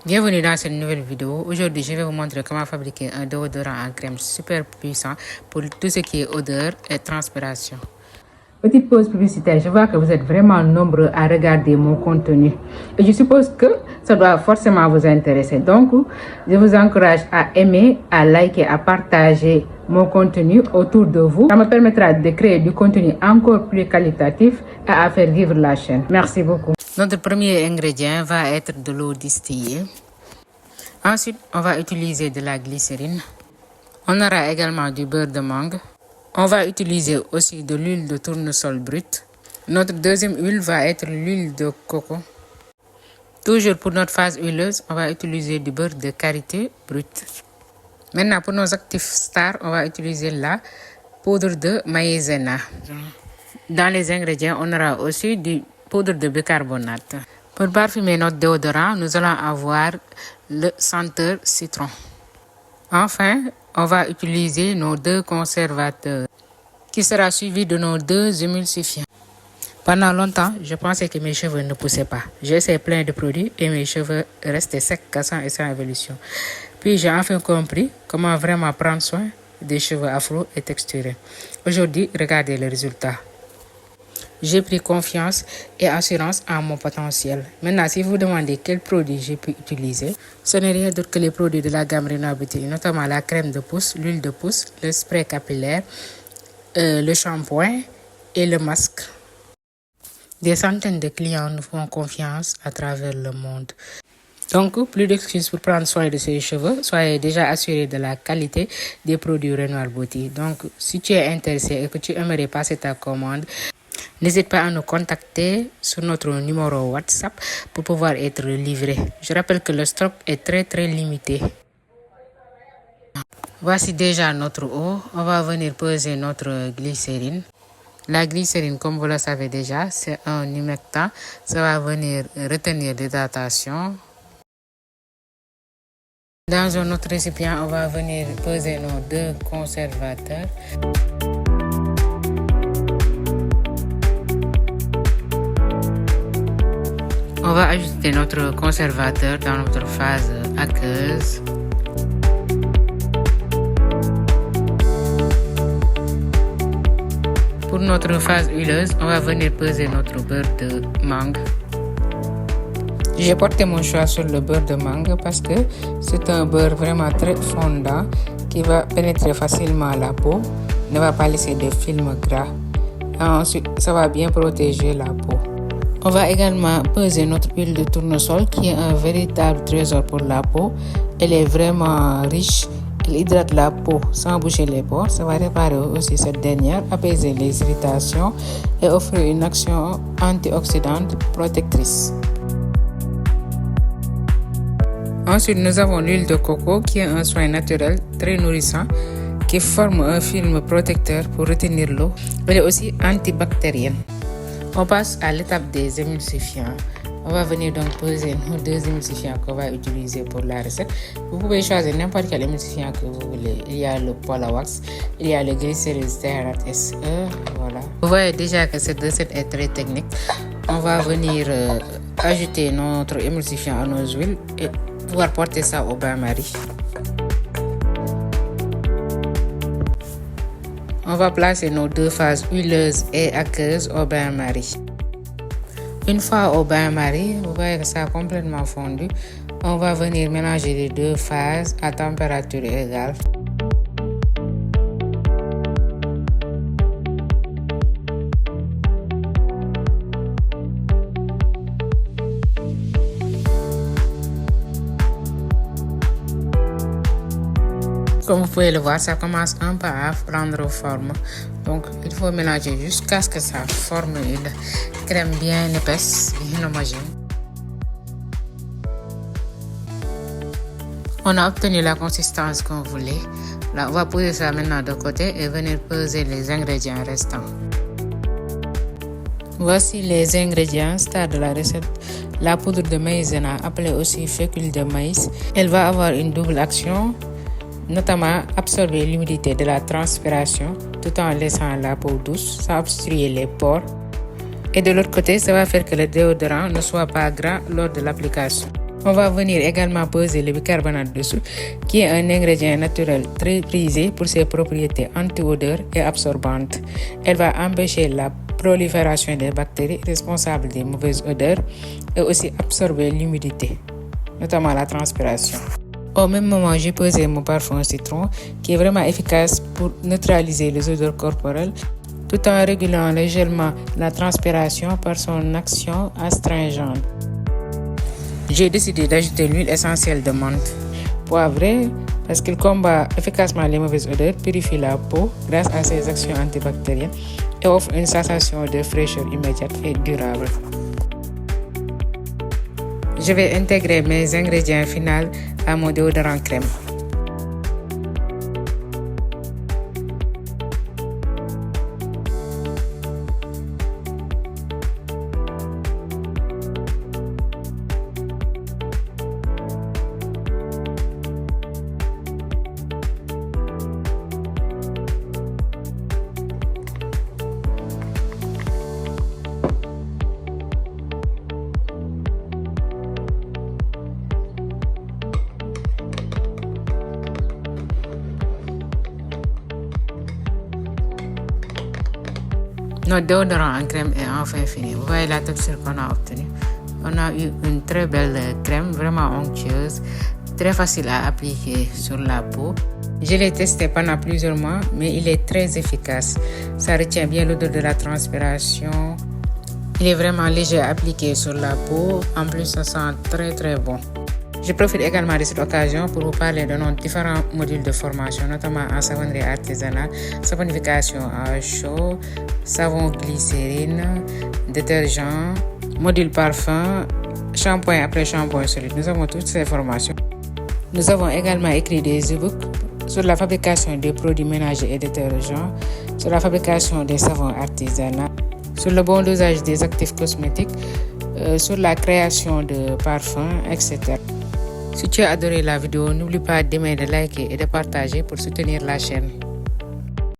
Bienvenue dans cette nouvelle vidéo. Aujourd'hui, je vais vous montrer comment fabriquer un déodorant en crème super puissant pour tout ce qui est odeur et transpiration. Petite pause publicitaire, je vois que vous êtes vraiment nombreux à regarder mon contenu et je suppose que ça doit forcément vous intéresser. Donc, je vous encourage à aimer, à liker, à partager mon contenu autour de vous. Ça me permettra de créer du contenu encore plus qualitatif et à faire vivre la chaîne. Merci beaucoup. Notre premier ingrédient va être de l'eau distillée. Ensuite, on va utiliser de la glycérine. On aura également du beurre de mangue. On va utiliser aussi de l'huile de tournesol brute. Notre deuxième huile va être l'huile de coco. Toujours pour notre phase huileuse, on va utiliser du beurre de karité brut. Maintenant, pour nos actifs stars, on va utiliser la poudre de maïzena. Dans les ingrédients, on aura aussi du poudre de bicarbonate. Pour parfumer notre déodorant, nous allons avoir le senteur citron. Enfin, on va utiliser nos 2 conservateurs, qui sera suivi de nos 2 émulsifiants. Pendant longtemps, je pensais que mes cheveux ne poussaient pas. J'ai essayé plein de produits et mes cheveux restaient secs, cassants et sans évolution. Puis j'ai enfin compris comment vraiment prendre soin des cheveux afro et texturés. Aujourd'hui, regardez le résultat. J'ai pris confiance et assurance en mon potentiel. Maintenant, si vous vous demandez quel produit j'ai pu utiliser, ce n'est rien d'autre que les produits de la gamme Renoir Beauty, notamment la crème de pousse, l'huile de pousse, le spray capillaire, le shampoing et le masque. Des centaines de clients nous font confiance à travers le monde. Donc, plus d'excuses pour prendre soin de ses cheveux. Soyez déjà assuré de la qualité des produits Renoir Beauty. Donc, si tu es intéressé et que tu aimerais passer ta commande, n'hésite pas à nous contacter sur notre numéro WhatsApp pour pouvoir être livré. Je rappelle que le stock est très limité. Voici déjà notre eau. On va venir peser notre glycérine. La glycérine, comme vous le savez déjà, c'est un humectant. Ça va venir retenir l'hydratation. Dans un autre récipient, on va venir peser nos 2 conservateurs. On va ajouter notre conservateur dans notre phase aqueuse. Pour notre phase huileuse, on va venir peser notre beurre de mangue. J'ai porté mon choix sur le beurre de mangue parce que c'est un beurre vraiment très fondant qui va pénétrer facilement la peau, ne va pas laisser de films gras. Ensuite, ça va bien protéger la peau. On va également peser notre huile de tournesol qui est un véritable trésor pour la peau. Elle est vraiment riche. Elle hydrate la peau sans boucher les pores. Ça va réparer aussi cette dernière, apaiser les irritations et offrir une action antioxydante protectrice. Ensuite, nous avons l'huile de coco qui est un soin naturel très nourrissant qui forme un film protecteur pour retenir l'eau. Elle est aussi antibactérienne. On passe à l'étape des émulsifiants. On va venir donc peser nos 2 émulsifiants qu'on va utiliser pour la recette. Vous pouvez choisir n'importe quel émulsifiant que vous voulez. Il y a le Polawax, il y a le Glycerin Stearat SE, voilà. Vous voyez déjà que cette recette est très technique. On va venir ajouter notre émulsifiant à nos huiles et pouvoir porter ça au bain-marie. On va placer nos 2 phases huileuses et aqueuses au bain-marie. Une fois au bain-marie, vous voyez que ça a complètement fondu. On va venir mélanger les 2 phases à température égale. Comme vous pouvez le voir, ça commence un peu à prendre forme. Donc, il faut mélanger jusqu'à ce que ça forme une crème bien épaisse et homogène. On a obtenu la consistance qu'on voulait. Là, on va poser ça maintenant de côté et venir peser les ingrédients restants. Voici les ingrédients stars de la recette. La poudre de maïzena, appelée aussi fécule de maïs. Elle va avoir une double action, notamment absorber l'humidité de la transpiration tout en laissant la peau douce sans obstruer les pores. Et de l'autre côté, ça va faire que le déodorant ne soit pas gras lors de l'application. On va venir également peser le bicarbonate de soude, qui est un ingrédient naturel très prisé pour ses propriétés anti-odeur et absorbantes. Elle va empêcher la prolifération des bactéries responsables des mauvaises odeurs et aussi absorber l'humidité, notamment la transpiration. Au même moment, j'ai pesé mon parfum citron, qui est vraiment efficace pour neutraliser les odeurs corporelles, tout en régulant légèrement la transpiration par son action astringente. J'ai décidé d'ajouter l'huile essentielle de menthe poivrée parce qu'il combat efficacement les mauvaises odeurs, purifie la peau grâce à ses actions antibactériennes et offre une sensation de fraîcheur immédiate et durable. Je vais intégrer mes ingrédients finaux à mon déodorant crème. Notre déodorant en crème est enfin fini. Vous voyez la texture qu'on a obtenue. On a eu une très belle crème, vraiment onctueuse, très facile à appliquer sur la peau. Je l'ai testé pendant plusieurs mois, mais il est très efficace. Ça retient bien l'odeur de la transpiration. Il est vraiment léger à appliquer sur la peau. En plus, ça sent très bon. Je profite également de cette occasion pour vous parler de nos différents modules de formation, notamment en savonnerie artisanale, saponification à chaud, savon glycérine, détergent, module parfum, shampoing après shampoing solide. Nous avons toutes ces formations. Nous avons également écrit des e-books sur la fabrication des produits ménagers et détergents, sur la fabrication des savons artisanaux, sur le bon dosage des actifs cosmétiques, sur la création de parfums, etc. Si tu as adoré la vidéo, n'oublie pas d'aimer, de liker et de partager pour soutenir la chaîne.